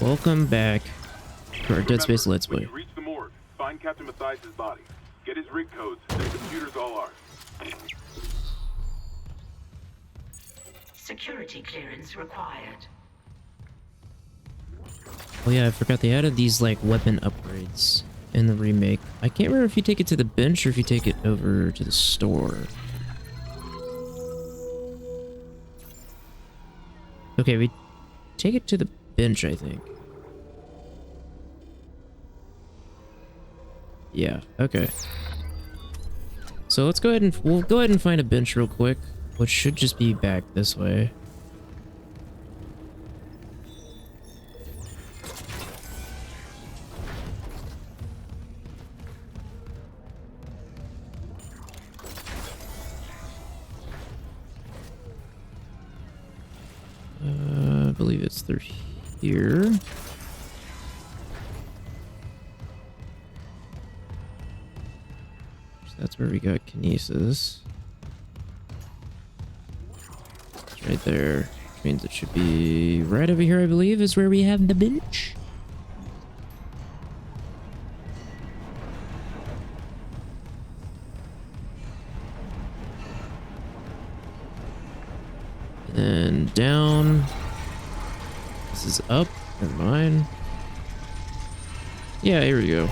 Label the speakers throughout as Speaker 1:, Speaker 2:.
Speaker 1: Welcome back to our Dead Space Let's Play.
Speaker 2: When you reach the morgue, find Captain Mathias' body. Get his rig codes, the computer's all ours.
Speaker 3: Security clearance required.
Speaker 1: Oh yeah, I forgot they added these like weapon upgrades in the remake. I can't remember if you take it to the bench or if you take it over to the store. Okay, we take it to the bench, I think. Yeah, okay. So let's go ahead and we'll go ahead and find a bench real quick, which should just be back this way. I believe it's through here. So that's where we got kinesis. It's right there. Which means it should be right over here, I believe, is where we have the bench. And down. This is up. Never mind. Yeah, here we go.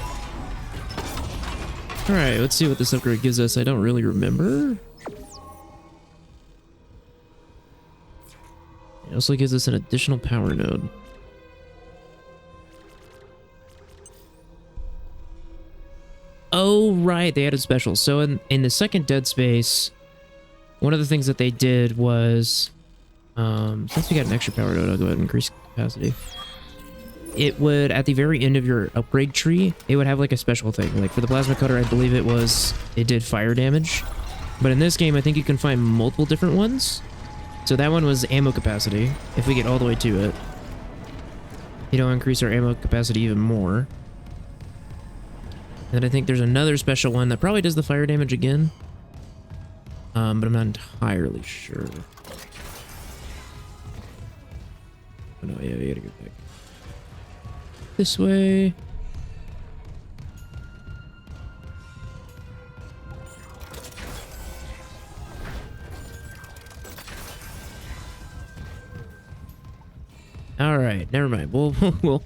Speaker 1: Alright, let's see what this upgrade gives us. I don't really remember. It also gives us an additional power node. Oh, right. They added specials. So in the second Dead Space, one of the things that they did was... since we got an extra power node, I'll go ahead and increase capacity. It would, at the very end of your upgrade tree, it would have like a special thing. Like for the plasma cutter, I believe it did fire damage. But in this game, I think you can find multiple different ones. So that one was ammo capacity, if we get all the way to it. It'll increase our ammo capacity even more. And then I think there's another special one that probably does the fire damage again. But I'm not entirely sure. Oh no, yeah, we gotta go back this way. All right, never mind. Well,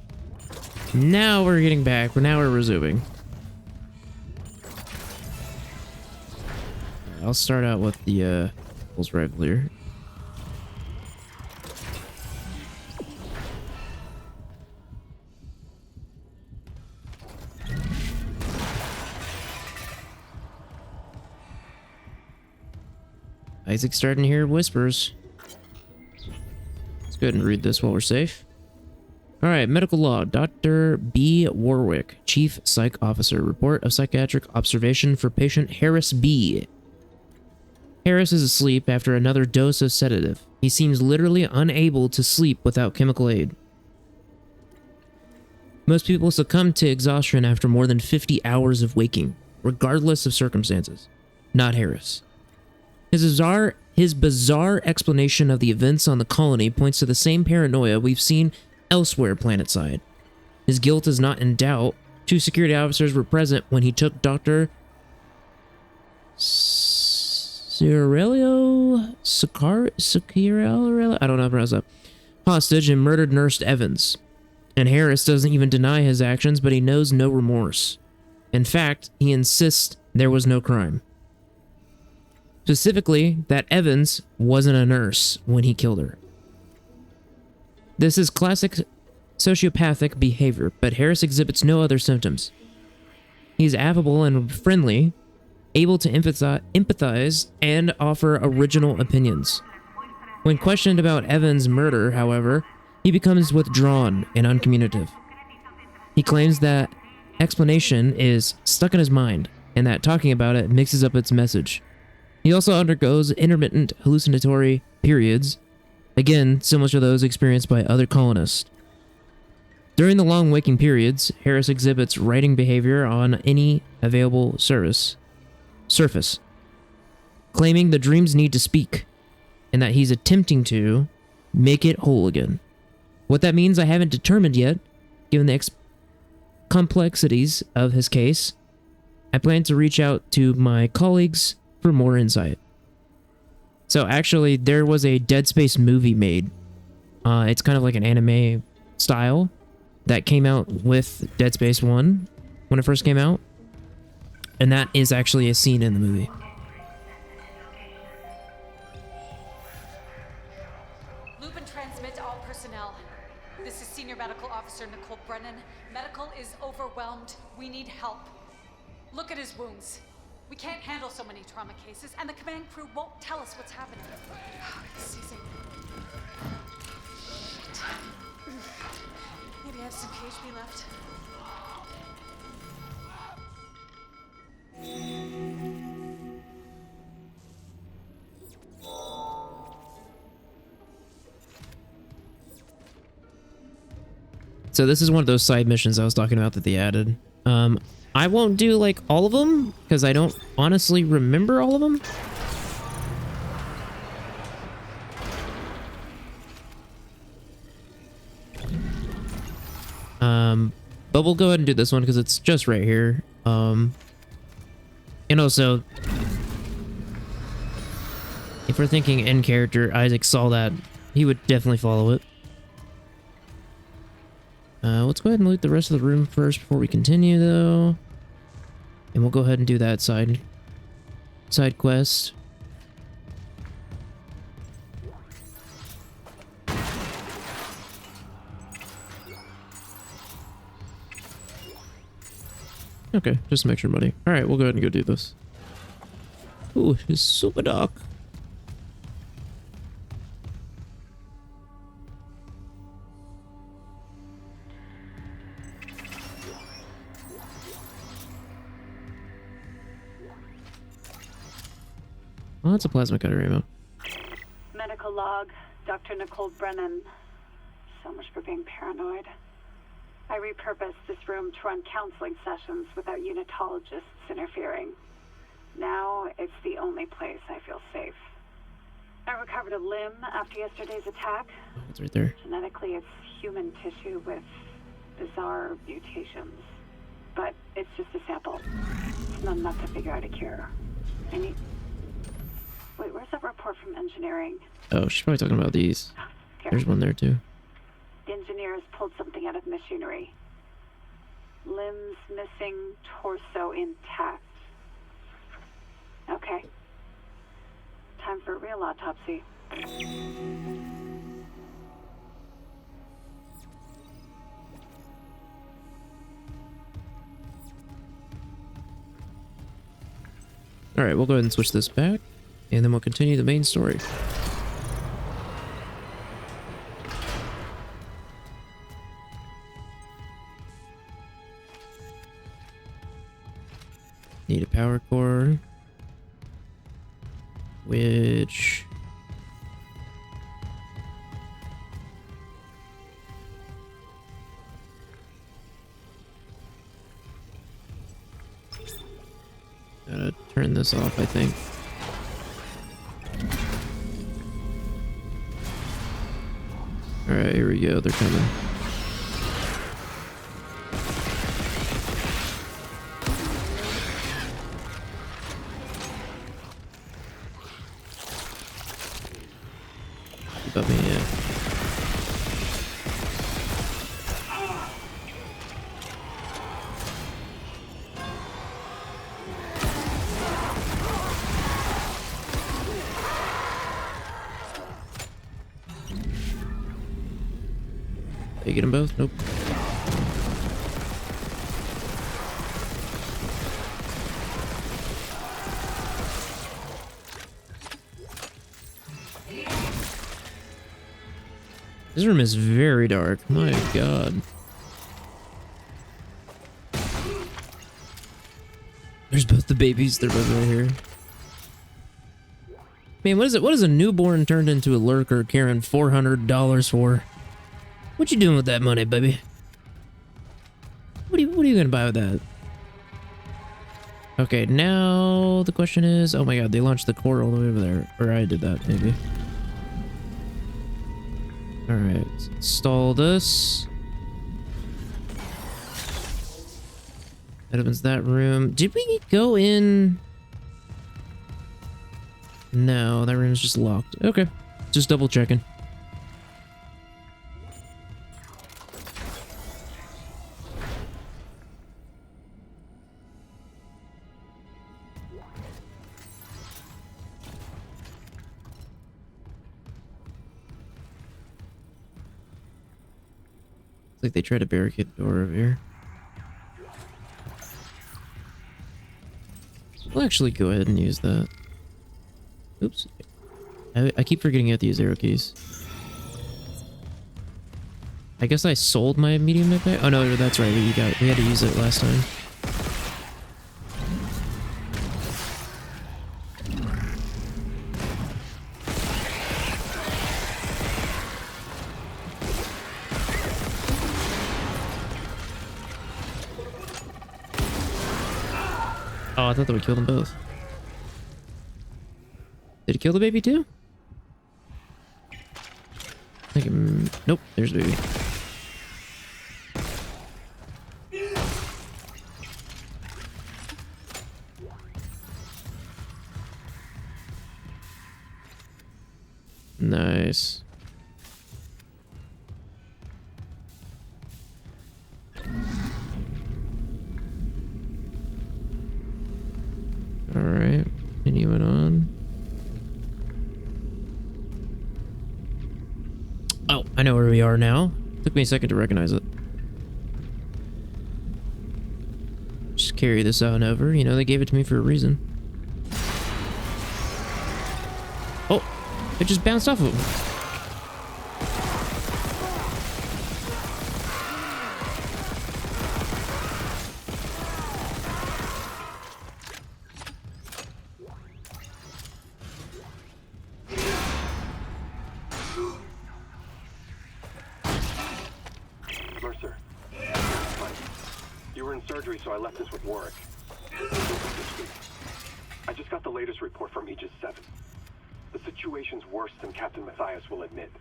Speaker 1: now we're getting back. Now we're resuming. I'll start out with the pulse rifle here. Isaac's starting to hear whispers. Let's go ahead and read this while we're safe. All right, medical log. Dr. B. Warwick, Chief Psych Officer. Report of psychiatric observation for patient Harris B. Harris is asleep after another dose of sedative. He seems literally unable to sleep without chemical aid. Most people succumb to exhaustion after more than 50 hours of waking, regardless of circumstances. Not Harris. His bizarre explanation of the events on the colony points to the same paranoia we've seen elsewhere planetside. His guilt is not in doubt. 2 security officers were present when he took Dr. Cirello? I don't know how to pronounce that. Hostage and murdered Nurse Evans. And Harris doesn't even deny his actions, but he knows no remorse. In fact, he insists there was no crime. Specifically, that Evans wasn't a nurse when he killed her. This is classic sociopathic behavior, but Harris exhibits no other symptoms. He's affable and friendly, able to empathize and offer original opinions. When questioned about Evans' murder, however, he becomes withdrawn and uncommunicative. He claims that explanation is stuck in his mind, and that talking about it mixes up its message. He also undergoes intermittent hallucinatory periods, again, similar to those experienced by other colonists. During the long waking periods, Harris exhibits writing behavior on any available surface, claiming the dreams need to speak, and that he's attempting to make it whole again. What that means I haven't determined yet, given the complexities of his case. I plan to reach out to my colleagues for more insight. So actually, there was a Dead Space movie made. It's kind of like an anime style that came out with Dead Space 1 when it first came out. And that is actually a scene in the movie.
Speaker 4: Loop and transmit to all personnel. This is Senior Medical Officer Nicole Brennan. Medical is overwhelmed. We need help. Look at his wounds. We can't handle so many trauma cases, and the command crew won't tell us what's happening. It's seizing. Shit. Maybe I have some PHP left.
Speaker 1: So this is one of those side missions I was talking about that they added. I won't do like all of them because I don't honestly remember all of them. But we'll go ahead and do this one because it's just right here. And also, if we're thinking in character, Isaac saw that, he would definitely follow it. Let's go ahead and loot the rest of the room first before we continue, though. And we'll go ahead and do that side quest. Okay, just to make sure, buddy. All right, we'll go ahead and go do this. Ooh, it's super dark. Oh, that's a plasma cutter ammo.
Speaker 5: Medical log, Dr. Nicole Brennan. So much for being paranoid. I repurposed this room to run counseling sessions without unitologists interfering. Now it's the only place I feel safe. I recovered a limb after yesterday's attack.
Speaker 1: Oh, it's right there.
Speaker 5: Genetically, it's human tissue with bizarre mutations. But it's just a sample. It's not enough to figure out a cure. I need... Wait, where's that report from engineering?
Speaker 1: Oh, she's probably talking about these.
Speaker 5: Here.
Speaker 1: There's one there too.
Speaker 5: The engineers pulled something out of machinery. Limbs missing, torso intact. Okay. Time for a real autopsy.
Speaker 1: Alright, we'll go ahead and switch this back, and then we'll continue the main story. Need a power core, which gotta turn this off, I think. All right, here we go. They're coming. Above me, yeah. Did you get them both? Nope. This room is very dark. My God. There's both the babies. They're both right here. Man, what is it? What is a newborn turned into a lurker carrying $400 for? What you doing with that money, baby? What are you gonna buy with that? Okay, now the question is, oh my God, they launched the core all the way over there. Or I did that, maybe. Alright, let's install this. That opens that room. Did we go in? No, that room's just locked. Okay, just double checking. It's like they tried to barricade the door over here. We'll actually go ahead and use that. Oops. I keep forgetting you have to use arrow keys. I guess I sold my medium med pack. Oh no, that's right. We had to use it last time. Oh, I thought that would kill them both. Did it kill the baby too? I think nope, there's the baby. Nice. All right, continuing on. Oh, I know where we are now. Took me a second to recognize it. Just carry this on over. You know, they gave it to me for a reason. Oh, it just bounced off of him.
Speaker 2: So I left this with Warwick. I just got the latest report from Aegis 7. The situation's worse than Captain Matthias will admit.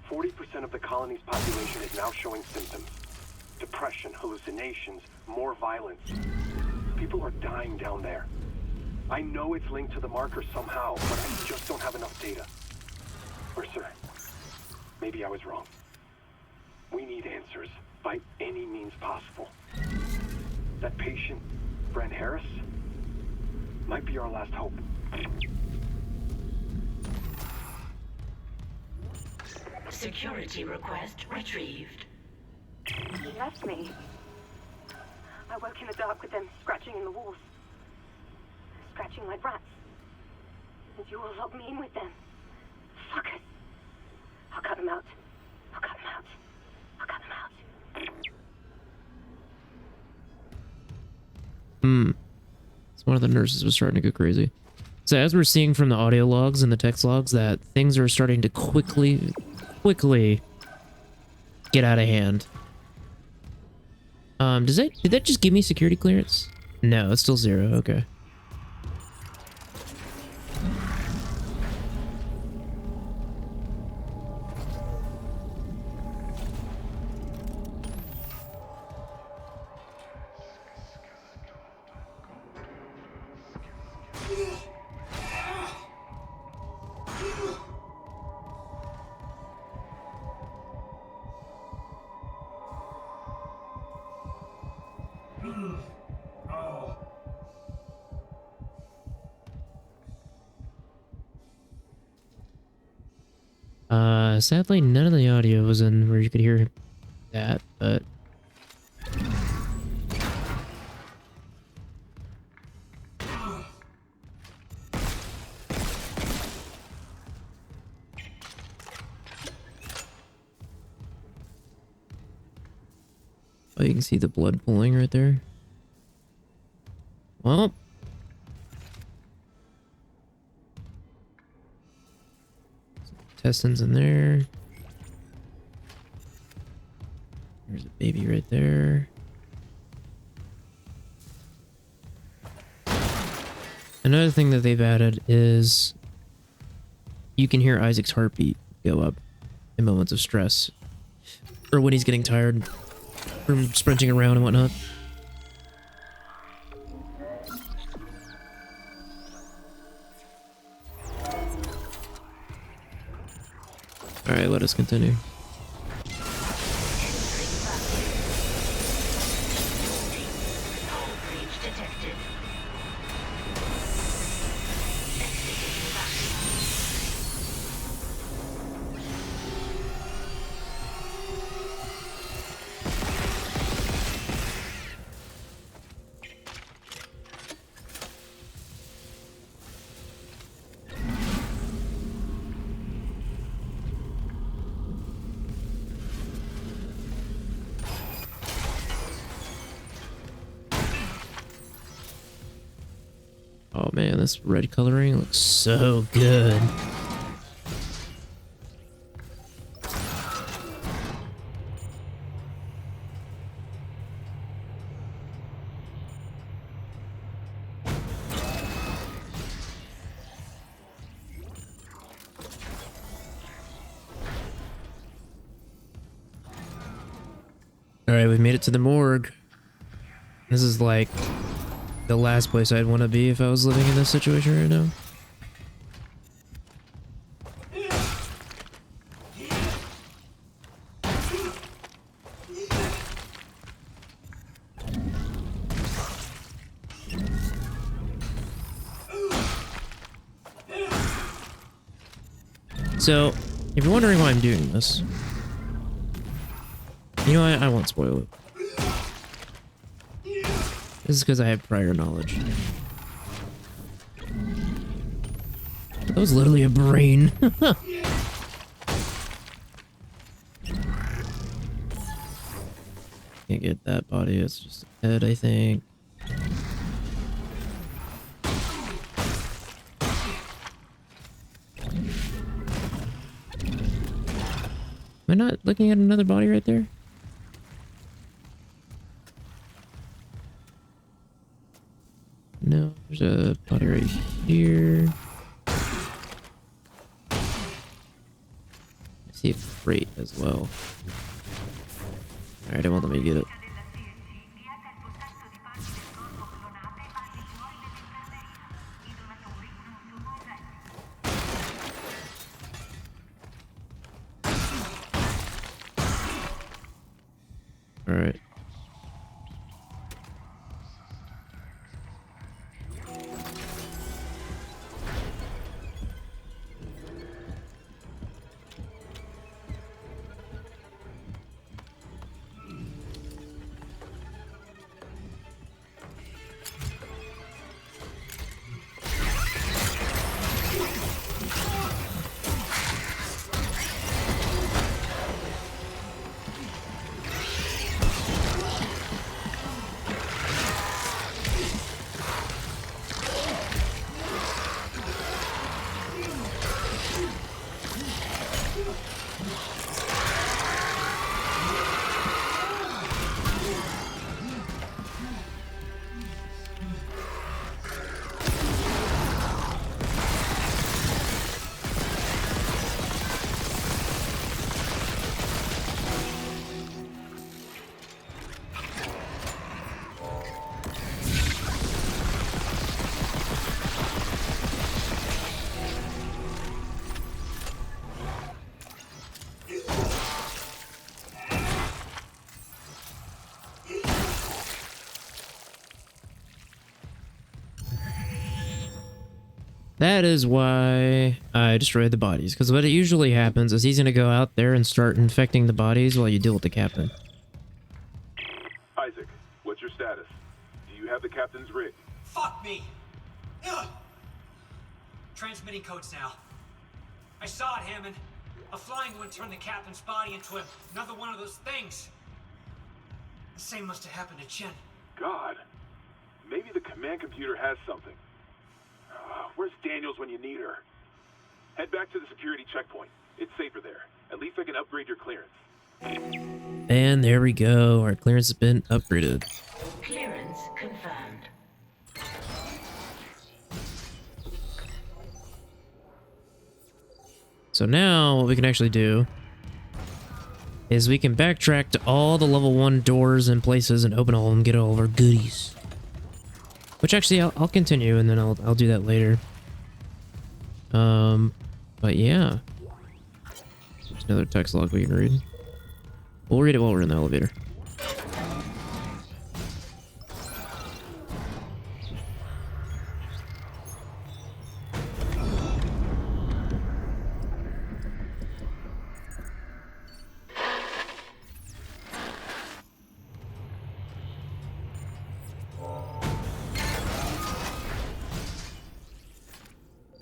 Speaker 2: 40% of the colony's population is now showing symptoms. Depression, hallucinations, more violence. People are dying down there. I know it's linked to the marker somehow, but I just don't have enough data. Mercer, maybe I was wrong. We need answers by any means possible. That patient, Brent Harris, might be our last hope.
Speaker 3: Security request retrieved.
Speaker 5: He left me. I woke in the dark with them scratching in the walls. Scratching like rats. And you all locked me in with them. Fuckers. I'll cut them out. I'll cut them out. I'll cut them out.
Speaker 1: So one of the nurses was starting to go crazy. So as we're seeing from the audio logs and the text logs that things are starting to quickly get out of hand. Did that just give me security clearance? No, it's still 0. Okay. Sadly, none of the audio was in where you could hear that, but... Oh, you can see the blood pooling right there. Well... Intestines in there. There's a baby right there. Another thing that they've added is you can hear Isaac's heartbeat go up in moments of stress. Or when he's getting tired from sprinting around and whatnot. Alright, let us continue. Oh man, this red coloring looks so good. Alright, we've made it to the morgue. This is like the last place I'd want to be if I was living in this situation right now. So, if you're wondering why I'm doing this, you know what? I won't spoil it. This is because I have prior knowledge. That was literally a brain. Can't get that body, it's just a head, I think. Am I not looking at another body right there? No, there's a body right here. I see a crate as well. Alright, it won't let me get it. Alright. That is why I destroyed the bodies, because what usually happens is he's going to go out there and start infecting the bodies while you deal with the captain.
Speaker 6: Isaac, what's your status? Do you have the captain's rig?
Speaker 7: Fuck me! Ugh. Transmitting codes now. I saw it, Hammond. A flying one turned the captain's body into another one of those things. The same must have happened to Jen.
Speaker 6: God, maybe the command computer has something. Where's Daniels when you need her? Head back to the security checkpoint. It's safer there. At least I can upgrade your clearance.
Speaker 1: And there we go. Our clearance has been upgraded.
Speaker 3: Clearance confirmed.
Speaker 1: So now what we can actually do is we can backtrack to all the level 1 doors and places and open all of them, get all of our goodies. Which actually I'll continue and then I'll do that later. But yeah. There's another text log we can read. We'll read it while we're in the elevator.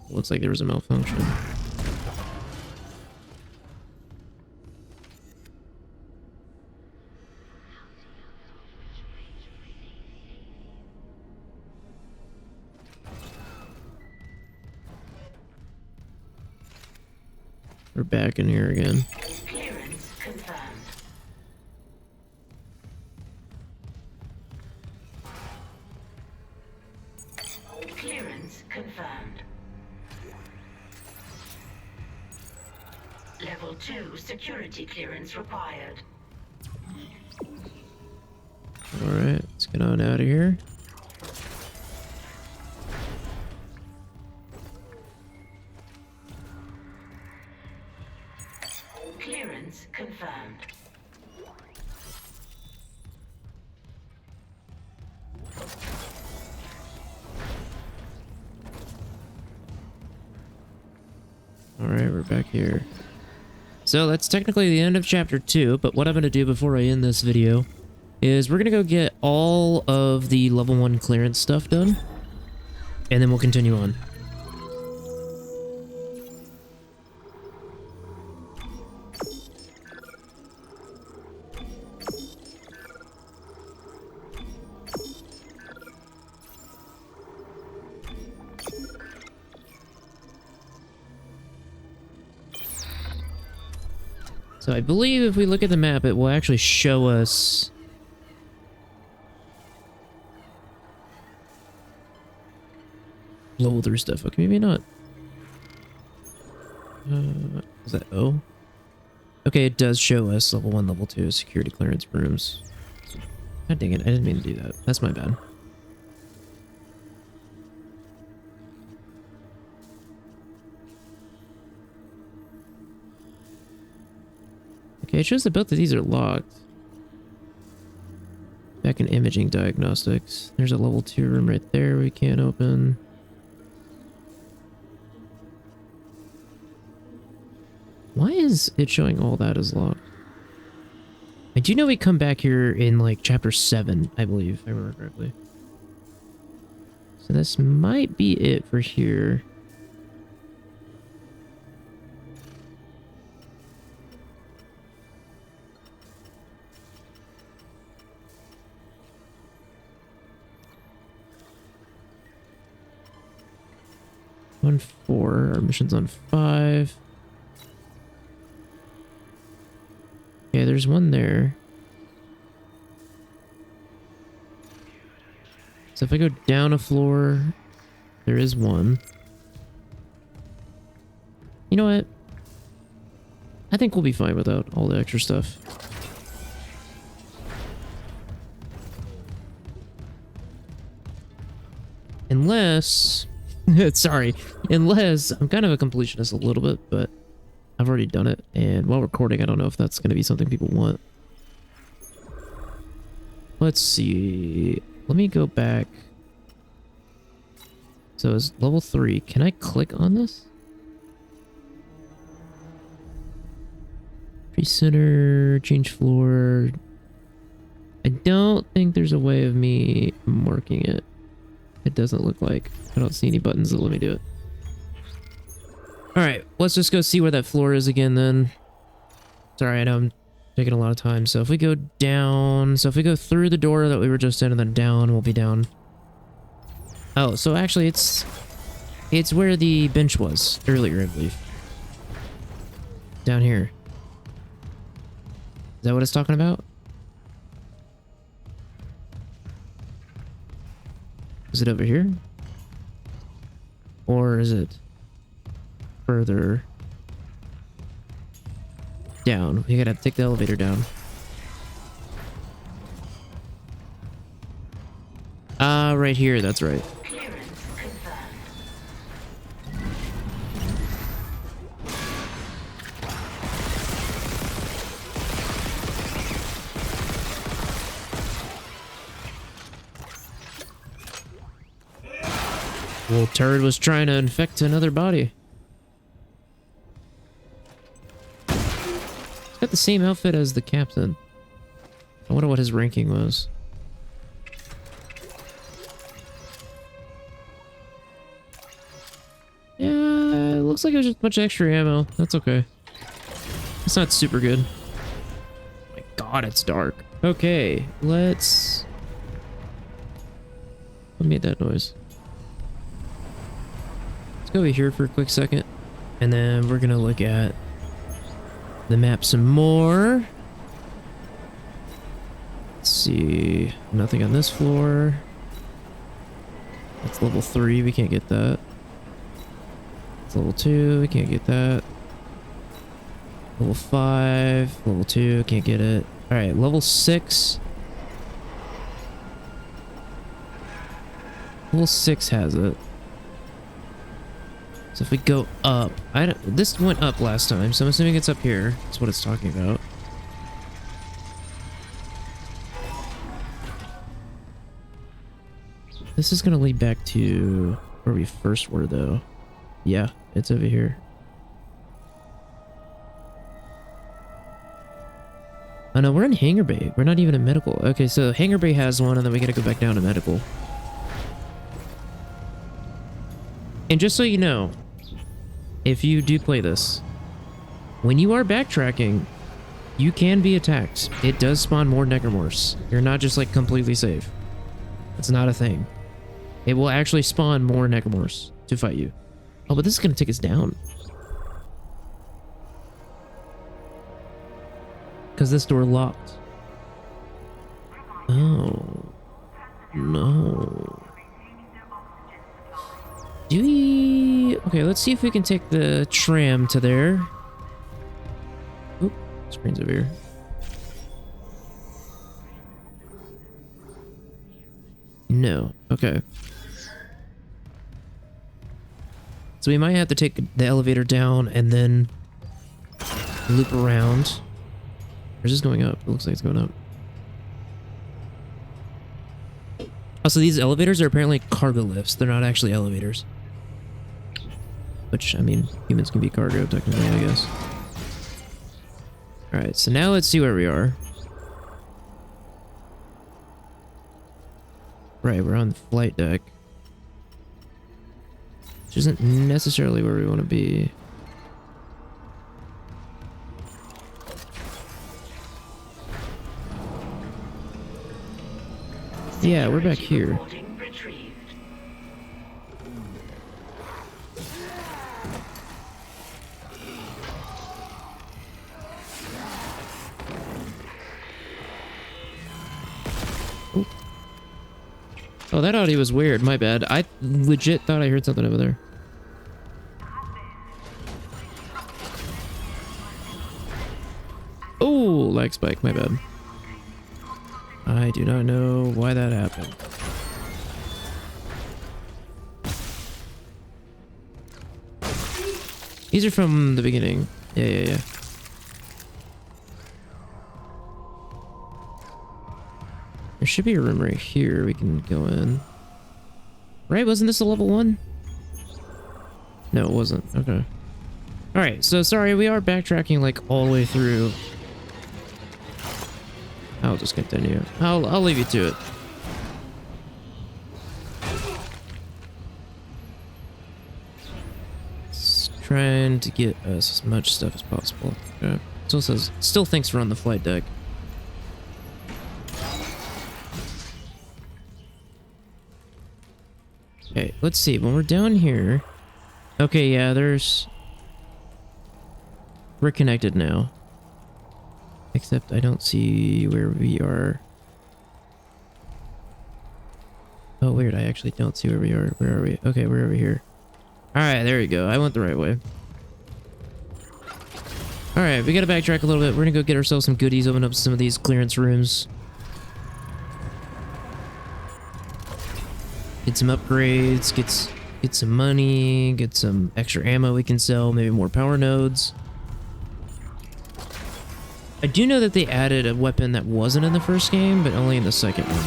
Speaker 1: Looks like there was a malfunction. We're back in here again.
Speaker 3: Clearance confirmed. Clearance confirmed. Level 2 security clearance required.
Speaker 1: Alright, let's get on out of here.
Speaker 3: Clearance confirmed.
Speaker 1: Alright, we're back here. So that's technically the end of chapter 2, but what I'm going to do before I end this video is we're going to go get all of the level 1 clearance stuff done, and then we'll continue on. So I believe if we look at the map, it will actually show us blow through stuff. Okay, maybe not. Is that O? Okay, it does show us level 1, level 2 security clearance rooms. God dang it, I didn't mean to do that. That's my bad. Okay, it shows that both of these are locked. Back in imaging diagnostics. There's a level 2 room right there we can't open. Why is it showing all that as locked? I do know we come back here in like chapter 7, I believe, if I remember correctly. So this might be it for here. On 4, our mission's on 5. Okay, there's one there. So if I go down a floor, there is one. You know what? I think we'll be fine without all the extra stuff. Unless... Sorry. Unless... I'm kind of a completionist a little bit, but I've already done it. And while recording, I don't know if that's going to be something people want. Let's see. Let me go back. So it's level 3. Can I click on this? Pre-center, change floor. I don't think there's a way of me marking it. It doesn't look like. I don't see any buttons that let me do it. Alright, let's just go see where that floor is again then. Sorry, I know I'm taking a lot of time. So if we go down... So if we go through the door that we were just in and then down, we'll be down. Oh, so actually it's where the bench was earlier, I believe. Down here. Is that what it's talking about? Is it over here? Or is it further down. We gotta take the elevator down. Right here, that's right.
Speaker 3: Clearance confirmed.
Speaker 1: Well, turd was trying to infect another body. He's got the same outfit as the captain. I wonder what his ranking was. Yeah, it looks like it was just a bunch of extra ammo. That's okay. It's not super good. Oh my god, it's dark. Okay, let's... What made that noise? Let's go over here for a quick second. And then we're gonna look at the map some more. Let's see. Nothing on this floor. That's level 3. We can't get that. It's level 2. We can't get that. Level 5. Level 2. Can't get it. Alright, level 6. Level 6 has it. So if we go up, this went up last time, so I'm assuming it's up here. That's what it's talking about. This is gonna lead back to where we first were, though. Yeah, it's over here. Oh no, we're in Hangar Bay. We're not even in medical. Okay, so Hangar Bay has one, and then we gotta go back down to medical. And just so you know, if you do play this, when you are backtracking, you can be attacked. It does spawn more necromorphs. You're not just like completely safe. It's not a thing. It will actually spawn more necromorphs to fight you. Oh, but this is gonna take us down. Because this door locked. Oh. No. Do we... Okay, let's see if we can take the tram to there. Oop, screen's over here. No, okay. So we might have to take the elevator down and then loop around. Or is this going up? It looks like it's going up. Also, these elevators are apparently cargo lifts. They're not actually elevators. Which, I mean, humans can be cargo, technically, I guess. Alright, so now let's see where we are. Right, we're on the flight deck. Which isn't necessarily where we want to be. Yeah, we're back here. Oh, that audio was weird. My bad. I legit thought I heard something over there. Oh, lag spike. My bad. I do not know why that happened. These are from the beginning. Yeah. There should be a room right here we can go in. Right? Wasn't this a level 1? No, it wasn't. Okay. Alright, so sorry, we are backtracking like all the way through. I'll just continue. I'll leave you to it. Just trying to get us as much stuff as possible. Okay. Still thinks we're on the flight deck. Okay, let's see. When we're down here... Okay, yeah, we're connected now. Except I don't see where we are. Oh, weird. I actually don't see where we are. Where are we? Okay, we're over here. Alright, there we go. I went the right way. Alright, we gotta backtrack a little bit. We're gonna go get ourselves some goodies, open up some of these clearance rooms. Get some upgrades, get some money, get some extra ammo we can sell, maybe more power nodes. I do know that they added a weapon that wasn't in the first game, but only in the second one.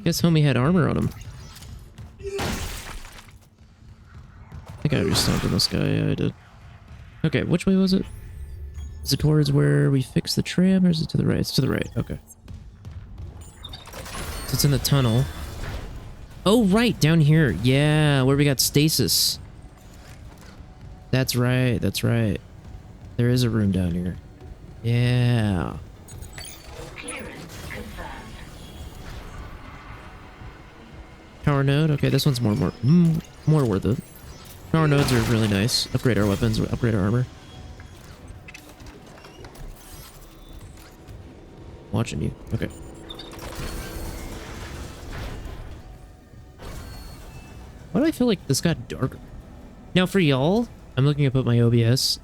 Speaker 1: Guess homie had armor on him. I think I already stomped on this guy. Yeah, I did. Okay, which way was it? Is it towards where we fixed the tram, or is it to the right? It's to the right. Okay. So it's in the tunnel. Oh, right, down here. Yeah, where we got stasis. That's right, that's right. There is a room down here. Yeah. Power node. Okay, this one's more worth it. Power nodes are really nice. Upgrade our weapons, upgrade our armor. Watching you. Okay. Why do I feel like this got darker? Now for y'all, I'm looking up at my OBS.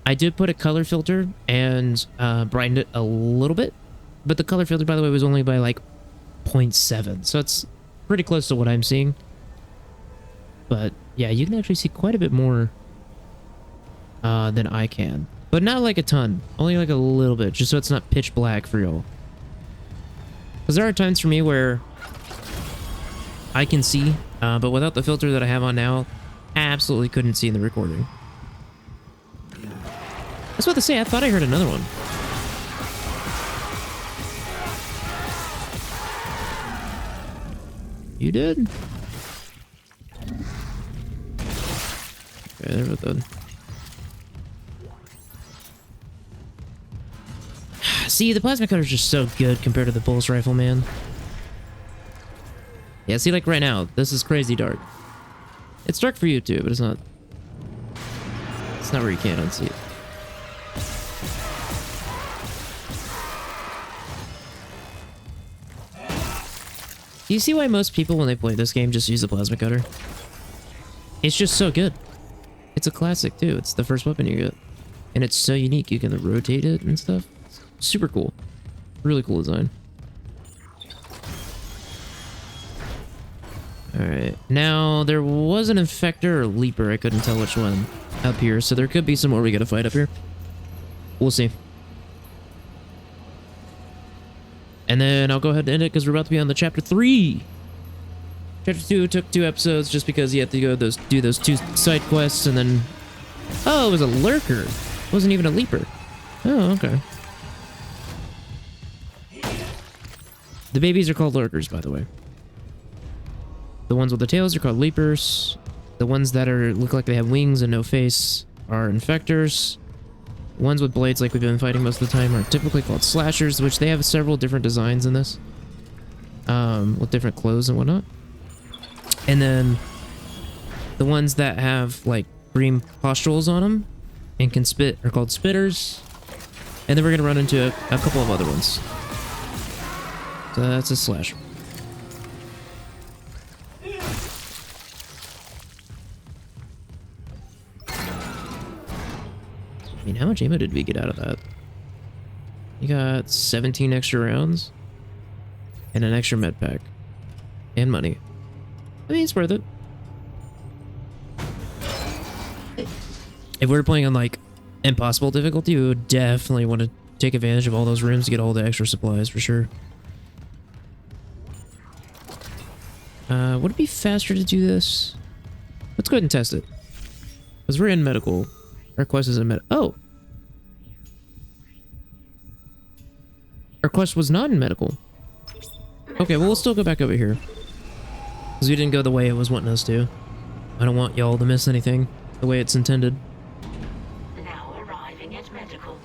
Speaker 1: I did put a color filter and brightened it a little bit, but the color filter, by the way, was only by like 0.7, so it's pretty close to what I'm seeing. But yeah, you can actually see quite a bit more than I can, but not like a ton, only like a little bit, just so it's not pitch black for y'all. Because there are times for me where I can see, but without the filter that I have on now, absolutely couldn't see in the recording. I was about to say, I thought I heard another one. You did? Okay, there we go. See, the plasma cutter is just so good compared to the pulse rifle, man. Yeah, see, like right now, this is crazy dark. It's dark for you too, but it's not where you can't unsee it. Do you see why most people, when they play this game, just use the plasma cutter? It's just so good. It's a classic, too. It's the first weapon you get. And it's so unique. You can rotate it and stuff. It's super cool. Really cool design. Alright. Now, there was an infector or leaper. I couldn't tell which one up here. So there could be some more we gotta fight up here. We'll see. And then I'll go ahead and end it because we're about to be on the chapter 3. Chapter 2 took 2 episodes just because you had to go do those 2 side quests and then... Oh, it was a lurker. It wasn't even a leaper. Oh, okay. The babies are called lurkers, by the way. The ones with the tails are called leapers. The ones that look like they have wings and no face are infectors. Ones with blades, like we've been fighting most of the time, are typically called slashers, which they have several different designs in this. With different clothes and whatnot. And then the ones that have, like, green pustules on them and can spit are called spitters. And then we're going to run into a couple of other ones. So that's a slasher. I mean, how much ammo did we get out of that? You got 17 extra rounds and an extra med pack and money. I mean, it's worth it. If we were playing on like impossible difficulty, we would definitely want to take advantage of all those rooms to get all the extra supplies for sure. Would it be faster to do this? Let's go ahead and test it. Because we're in medical. Our quest is in med. Oh! Our quest was not in medical. Okay, well, we'll still go back over here. Because we didn't go the way it was wanting us to. I don't want y'all to miss anything the way it's intended.
Speaker 3: Now arriving at medical.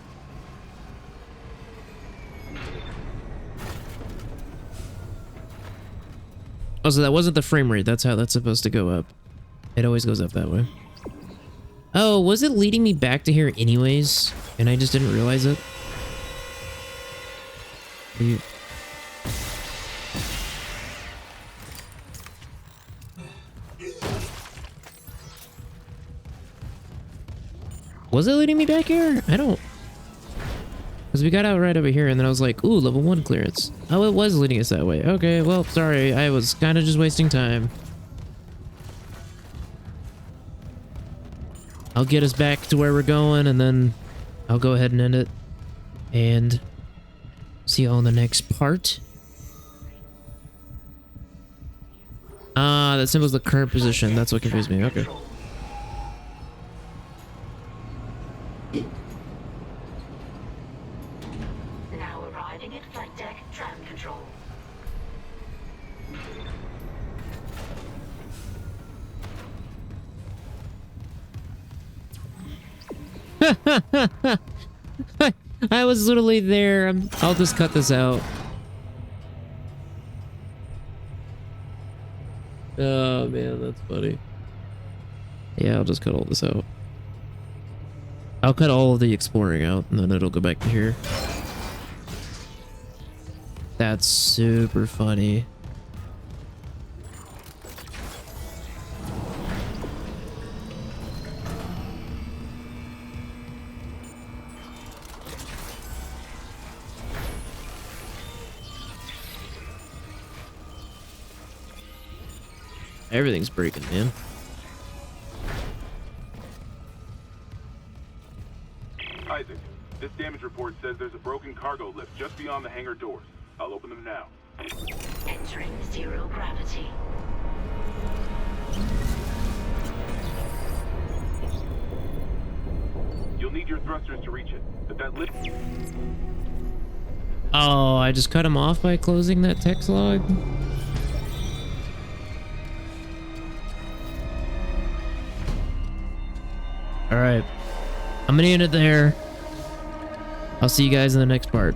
Speaker 1: Oh, so that wasn't the frame rate. That's how that's supposed to go up. It always goes up that way. Oh, was it leading me back to here anyways? And I just didn't realize it? Was it leading me back here? I don't... Because we got out right over here, and then I was like, ooh, level 1 clearance. Oh, it was leading us that way. Okay, well, sorry. I was kind of just wasting time. I'll get us back to where we're going, and then I'll go ahead and end it. And see you all in the next part. Ah, that symbol's the current position. That's what confused me. Okay.
Speaker 3: Now arriving at flight deck tram control.
Speaker 1: I was literally there. I'll just cut this out. Oh man, that's funny. Yeah, I'll just cut all this out. I'll cut all of the exploring out, and then it'll go back to here. That's super funny. Everything's breaking, man.
Speaker 6: Isaac, this damage report says there's a broken cargo lift just beyond the hangar doors. I'll open them now.
Speaker 3: Entering zero gravity.
Speaker 6: You'll need your thrusters to reach it, but that lift...
Speaker 1: Oh, I just cut him off by closing that text log? Alright. I'm gonna end it there. I'll see you guys in the next part.